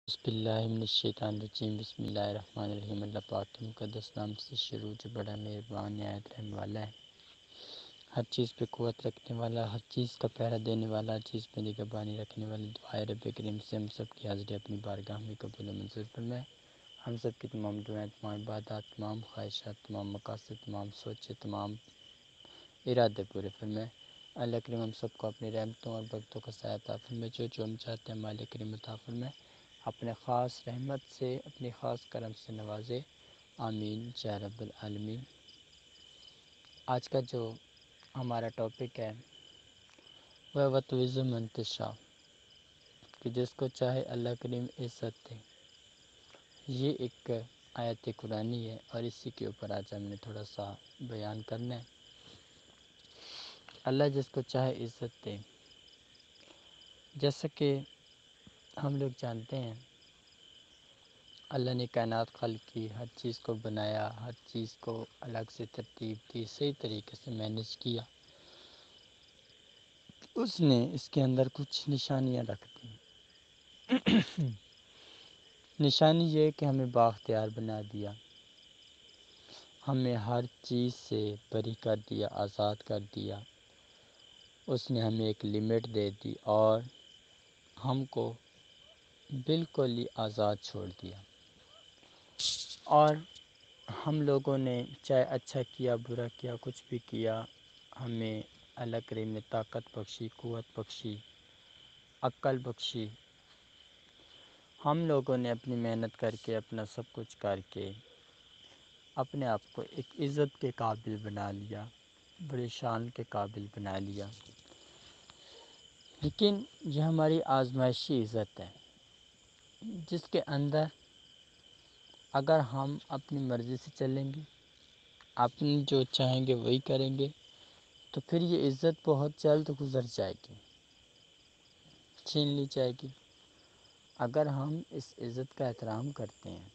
بسم اللہ من الشیطان الرجیم بسم اللہ الرحمن الرحیم۔ اللہ پاک کے مقدس نام سے شروع جو بڑا مہربان نہایت رحم والا ہے، ہر چیز پہ قوت رکھنے والا، ہر چیز کا پہرا دینے والا، ہر چیز پہ نگہبانی رکھنے والا۔ دعائے رب کریم سے ہم سب کی حاضری اپنی بارگاہ میں قبول و منظور فرمائے۔ ہم سب کی تمام دعائیں، تمام عبادات، تمام خواہشات، تمام مقاصد، تمام سوچے، تمام ارادے پورے فرمائے۔ اللہ کریم ہم سب کو اپنی رحمتوں اور برکتوں کا سایہ عطا فرمائے۔ جو ہم چاہتے ہیں مالک کریم عطا فرمائے، اپنے خاص رحمت سے، اپنی خاص کرم سے نوازے، آمین یا رب العالمین۔ آج کا جو ہمارا ٹاپک ہے وہ وتوز منتشا، کہ جس کو چاہے اللہ کریم عزت دے۔ یہ ایک آیت قرآنی ہے اور اسی کے اوپر آج ہم نے تھوڑا سا بیان کرنا ہے۔ اللہ جس کو چاہے عزت دے، جیسا کہ ہم لوگ جانتے ہیں اللہ نے کائنات خلق کی، ہر چیز کو بنایا، ہر چیز کو الگ سے ترتیب دی، صحیح طریقے سے مینیج کیا۔ اس نے اس کے اندر کچھ نشانیاں رکھ دی۔ نشانی یہ کہ ہمیں بااختیار بنا دیا، ہمیں ہر چیز سے بری کر دیا، آزاد کر دیا۔ اس نے ہمیں ایک لمٹ دے دی اور ہم کو بالکل ہی آزاد چھوڑ دیا۔ اور ہم لوگوں نے چاہے اچھا کیا، برا کیا، کچھ بھی کیا، ہمیں اللہ کریم نے طاقت بخشی، قوت بخشی، عقل بخشی۔ ہم لوگوں نے اپنی محنت کر کے، اپنا سب کچھ کر کے اپنے آپ کو ایک عزت کے قابل بنا لیا، بڑی شان کے قابل بنا لیا۔ لیکن یہ ہماری آزمائشی عزت ہے، جس کے اندر اگر ہم اپنی مرضی سے چلیں گے، اپنی جو چاہیں گے وہی کریں گے، تو پھر یہ عزت بہت جلد گزر جائے گی، چھین لی جائے گی۔ اگر ہم اس عزت کا احترام کرتے ہیں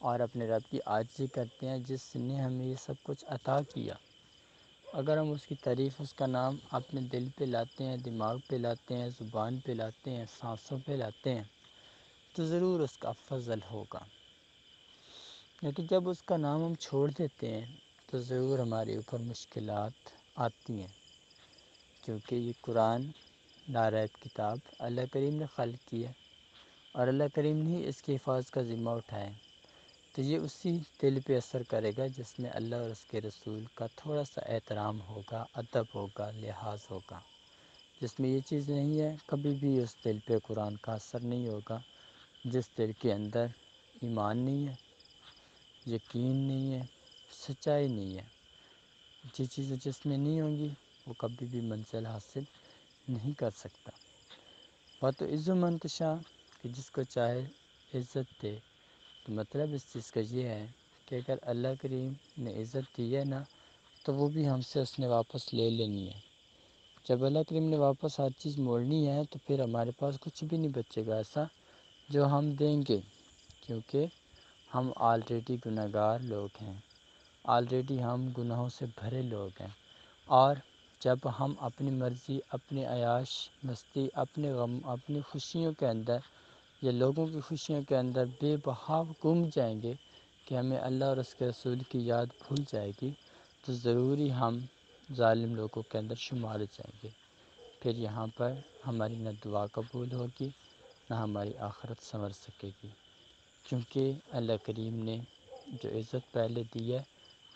اور اپنے رب کی عاجزی کرتے ہیں جس نے ہمیں یہ سب کچھ عطا کیا، اگر ہم اس کی تعریف، اس کا نام اپنے دل پہ لاتے ہیں، دماغ پہ لاتے ہیں، زبان پہ لاتے ہیں، سانسوں پہ لاتے ہیں، تو ضرور اس کا فضل ہوگا۔ لیکن جب اس کا نام ہم چھوڑ دیتے ہیں تو ضرور ہمارے اوپر مشکلات آتی ہیں، کیونکہ یہ قرآن ناریب کتاب اللہ کریم نے خلق کی ہے اور اللہ کریم نے اس کی حفاظت کا ذمہ اٹھایا ہے۔ تو یہ اسی دل پہ اثر کرے گا جس میں اللہ اور اس کے رسول کا تھوڑا سا احترام ہوگا، ادب ہوگا، لحاظ ہوگا۔ جس میں یہ چیز نہیں ہے، کبھی بھی اس دل پہ قرآن کا اثر نہیں ہوگا۔ جس دل کے اندر ایمان نہیں ہے، یقین نہیں ہے، سچائی نہیں ہے، یہ چیزیں جس میں نہیں ہوں گی وہ کبھی بھی منزل حاصل نہیں کر سکتا۔ تو عز و منتشا، کہ جس کو چاہے عزت دے، تو مطلب اس چیز کا یہ ہے کہ اگر اللہ کریم نے عزت دی ہے نا، تو وہ بھی ہم سے اس نے واپس لے لینی ہے۔ جب اللہ کریم نے واپس ہر چیز موڑنی ہے تو پھر ہمارے پاس کچھ بھی نہیں بچے گا ایسا جو ہم دیں گے، کیونکہ ہم آلریڈی گناہ گار لوگ ہیں، آلریڈی ہم گناہوں سے بھرے لوگ ہیں۔ اور جب ہم اپنی مرضی، اپنی عیاش مستی، اپنے غم، اپنی خوشیوں کے اندر یا لوگوں کی خوشیوں کے اندر بے بہاو گم جائیں گے کہ ہمیں اللہ اور اس کے رسول کی یاد بھول جائے گی، تو ضروری ہم ظالم لوگوں کے اندر شمار جائیں گے۔ پھر یہاں پر ہماری نہ دعا قبول ہوگی، نہ ہماری آخرت سنور سکے گی، کیونکہ اللہ کریم نے جو عزت پہلے دی ہے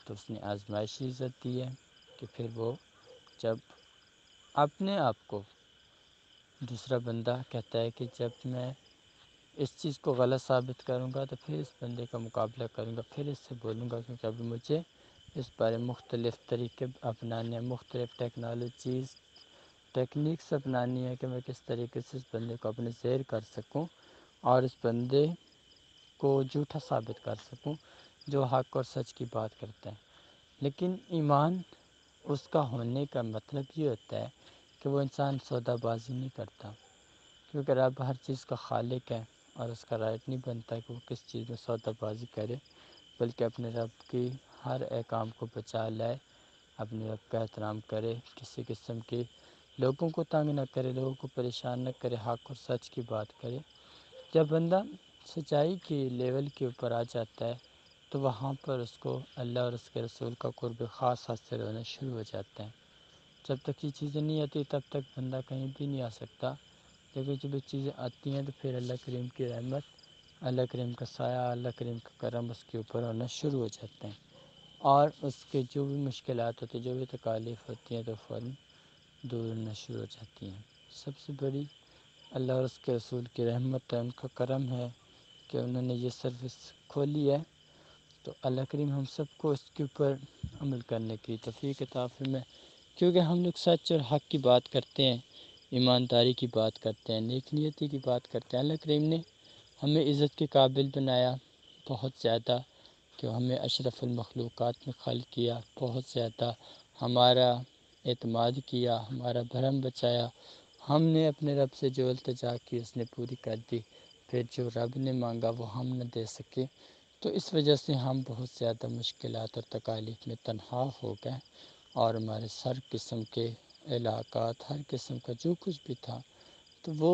تو اس نے آزمائشی عزت دی ہے، کہ پھر وہ جب اپنے آپ کو دوسرا بندہ کہتا ہے کہ جب میں اس چیز کو غلط ثابت کروں گا تو پھر اس بندے کا مقابلہ کروں گا، پھر اس سے بولوں گا، کیونکہ ابھی مجھے اس بارے مختلف طریقے اپنانے ہیں، مختلف ٹیکنیکس اپنانی ہے کہ میں کس طریقے سے اس بندے کو اپنے زیر کر سکوں اور اس بندے کو جھوٹا ثابت کر سکوں جو حق اور سچ کی بات کرتا ہے۔ لیکن ایمان اس کا ہونے کا مطلب یہ ہوتا ہے کہ وہ انسان سودا بازی نہیں کرتا، کیونکہ رب ہر چیز کا خالق ہے اور اس کا رائٹ نہیں بنتا کہ وہ کس چیز میں سودا بازی کرے، بلکہ اپنے رب کی ہر احکام کو بچا لائے، اپنے رب کا احترام کرے، کسی قسم کی لوگوں کو تنگ نہ کرے، لوگوں کو پریشان نہ کرے، حق اور سچ کی بات کرے۔ جب بندہ سچائی کے لیول کے اوپر آ جاتا ہے تو وہاں پر اس کو اللہ اور اس کے رسول کا قرب خاص حاصل ہونا شروع ہو جاتا ہے۔ جب تک یہ چیزیں نہیں آتی تب تک بندہ کہیں بھی نہیں آ سکتا، لیکن جب یہ چیزیں آتی ہیں تو پھر اللہ کریم کی رحمت، اللہ کریم کا سایہ، اللہ کریم کا کرم اس کے اوپر ہونا شروع ہو جاتے ہیں، اور اس کے جو بھی مشکلات ہوتی ہیں، جو بھی تکالیف ہوتی ہیں تو فوراً دور ہونا شروع ہو جاتی ہیں۔ سب سے بڑی اللہ اور اس کے رسول کی رحمت ہے، ان کا کرم ہے کہ انہوں نے یہ سروس کھولی ہے، تو اللہ کریم ہم سب کو اس کے اوپر عمل کرنے کی توفیق عطا فرمائے، کیونکہ ہم لوگ سچ اور حق کی بات کرتے ہیں، ایمانداری کی بات کرتے ہیں، نیک نیتی کی بات کرتے ہیں۔ اللہ کریم نے ہمیں عزت کے قابل بنایا بہت زیادہ، کہ ہمیں اشرف المخلوقات میں خلق کیا، بہت زیادہ ہمارا اعتماد کیا، ہمارا بھرم بچایا، ہم نے اپنے رب سے جو التجا کی اس نے پوری کر دی، پھر جو رب نے مانگا وہ ہم نہ دے سکے، تو اس وجہ سے ہم بہت زیادہ مشکلات اور تکالیف میں تنہا ہو گئے، اور ہمارے ہر قسم کے علاقات، ہر قسم کا جو کچھ بھی تھا تو وہ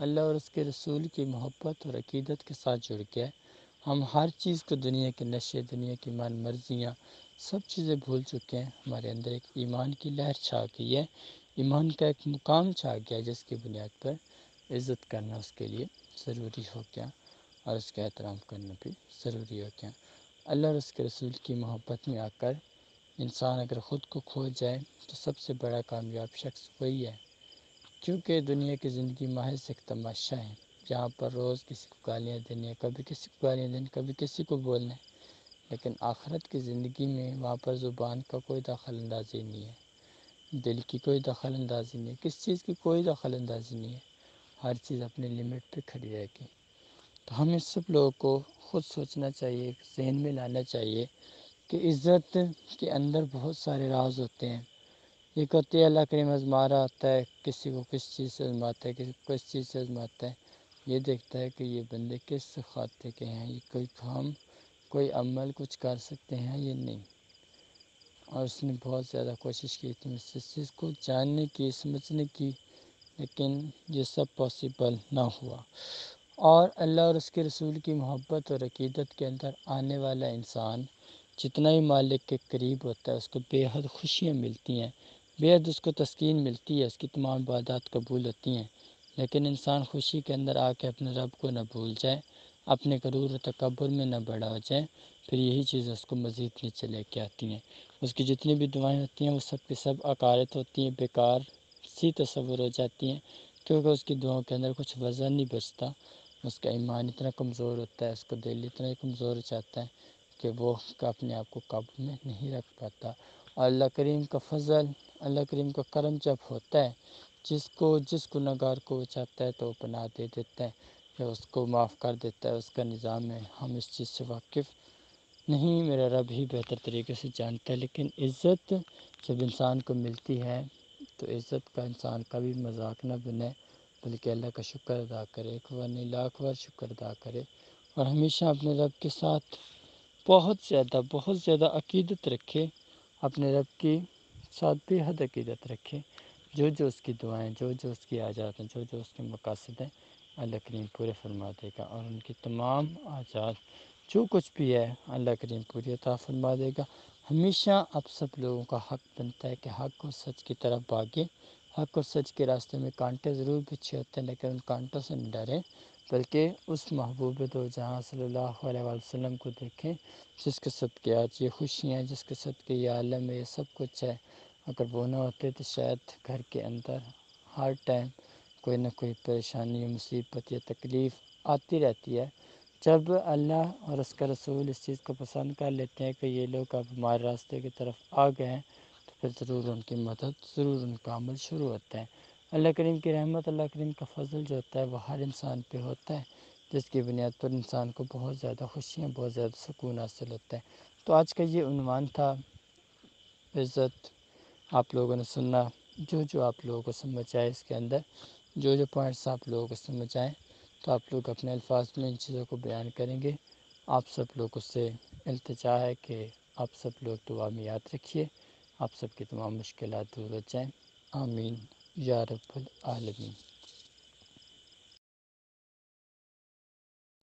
اللہ اور اس کے رسول کی محبت اور عقیدت کے ساتھ جڑ گیا۔ ہم ہر چیز کو، دنیا کے نشے، دنیا کی من مرضیاں، سب چیزیں بھول چکے ہیں۔ ہمارے اندر ایک ایمان کی لہر چھا گئی ہے، ایمان کا ایک مقام چھا گیا جس کی بنیاد پر عزت کرنا اس کے لیے ضروری ہو گیا، اور اس کا احترام کرنا بھی ضروری ہو گیا۔ اللہ اور اس کے رسول کی محبت میں آ کر انسان اگر خود کو کھو جائے تو سب سے بڑا کامیاب شخص وہی ہے، کیونکہ دنیا کی زندگی محض ایک تماشا ہے، جہاں پر روز کسی کو گالیاں دینے، کبھی کسی کو گالیاں دینے، کبھی کسی کو بولنے، لیکن آخرت کی زندگی میں وہاں پر زبان کا کوئی دخل اندازی نہیں ہے، دل کی کوئی دخل اندازی نہیں ہے، کس چیز کی کوئی دخل اندازی نہیں ہے، ہر چیز اپنے لمٹ پہ کھڑی رہے گی۔ تو ہمیں سب لوگوں کو خود سوچنا چاہیے، ذہن میں لانا چاہیے کہ عزت کے اندر بہت سارے راز ہوتے ہیں۔ ایک ہوتی ہے اللہ کریم آزما رہا ہوتا ہے، کسی کو کس چیز سے آزماتا ہے، کسی کو کس چیز سے آزماتا ہے، یہ دیکھتا ہے کہ یہ بندے کس خاطے کے ہیں، یہ کوئی کام، کوئی عمل کچھ کر سکتے ہیں یا نہیں، اور اس نے بہت زیادہ کوشش کی تھی اس چیز کو جاننے کی، سمجھنے کی، لیکن یہ سب پاسبل نہ ہوا۔ اور اللہ اور اس کے رسول کی محبت اور عقیدت کے اندر آنے والا انسان جتنا ہی مالک کے قریب ہوتا ہے اس کو بے حد خوشیاں ملتی ہیں، بے حد اس کو تسکین ملتی ہے، اس کی تمام عبادات قبول ہوتی ہیں، لیکن انسان خوشی کے اندر آ کے اپنے رب کو نہ بھول جائے، اپنے غرور و تکبر میں نہ بڑا ہو جائے، پھر یہی چیزیں اس کو مزید نیچے لے کے آتی ہیں۔ اس کی جتنی بھی دعائیں ہوتی ہیں وہ سب کی سب عقارت ہوتی ہیں، بیکار سی تصور ہو جاتی ہیں، کیونکہ اس کی دعاؤں کے اندر کچھ وزن نہیں بچتا، اس کا ایمان اتنا کمزور ہوتا ہے، اس کا دل اتنا کمزور ہو جاتا ہے کہ وہ اپنے آپ کو قابو میں نہیں رکھ پاتا۔ اور اللہ کریم کا فضل، اللہ کریم کا کرم جب ہوتا ہے، جس گناہ گار کو وہ چاہتا ہے تو وہ پناہ دے دیتا ہے، یا اس کو معاف کر دیتا ہے، اس کا نظام ہے۔ ہم اس چیز سے واقف نہیں، میرا رب ہی بہتر طریقے سے جانتا ہے، لیکن عزت جب انسان کو ملتی ہے تو عزت کا انسان کبھی مذاق نہ بنے، بلکہ اللہ کا شکر ادا کرے، ایک بار نہیں لاکھ بار شکر ادا کرے، اور ہمیشہ اپنے رب کے ساتھ بہت زیادہ عقیدت رکھے، اپنے رب کی ساتھ بے حد عقیدت رکھے، جو اس کی دعائیں، جو اس کی حاجات ہیں، جو اس کے مقاصد ہیں، اللہ کریم پورے فرما دے گا، اور ان کی تمام حاجات جو کچھ بھی ہے اللہ کریم پوری عطا فرما دے گا۔ ہمیشہ اب سب لوگوں کا حق بنتا ہے کہ حق اور سچ کی طرف بھاگے، حق اور سچ کے راستے میں کانٹے ضرور بچھے ہوتے ہیں، لیکن ان کانٹوں سے نہ ڈریں، بلکہ اس محبوب دو جہاں صلی اللہ علیہ وسلم کو دیکھیں، جس کے صدقے آج یہ خوشیاں ہیں، جس کے صدقے یہ عالم میں یہ سب کچھ ہے۔ اگر وہ نہ ہوتے تو شاید گھر کے اندر ہر ٹائم کوئی نہ کوئی پریشانی، مصیبت یا تکلیف آتی رہتی ہے۔ جب اللہ اور اس کا رسول اس چیز کو پسند کر لیتے ہیں کہ یہ لوگ اب ہمارے راستے کی طرف آ گئے ہیں، تو پھر ضرور ان کی مدد، ضرور ان کا عمل شروع ہوتا ہے۔ اللہ کریم کی رحمت، اللہ کریم کا فضل جو ہوتا ہے وہ ہر انسان پہ ہوتا ہے، جس کی بنیاد پر انسان کو بہت زیادہ خوشیاں، بہت زیادہ سکون حاصل ہوتا ہے۔ تو آج کا یہ عنوان تھا عزت، آپ لوگوں نے سننا، جو آپ لوگوں کو سمجھ آئے اس کے اندر، جو پوائنٹس آپ لوگوں کو سمجھ آئیں، تو آپ لوگ اپنے الفاظ میں ان چیزوں کو بیان کریں گے۔ آپ سب لوگوں سے التجا ہے کہ آپ سب لوگ دعا میں یاد رکھیے، آپ سب کی تمام مشکلات دور ہو جائیں، آمین یا رب العالمین۔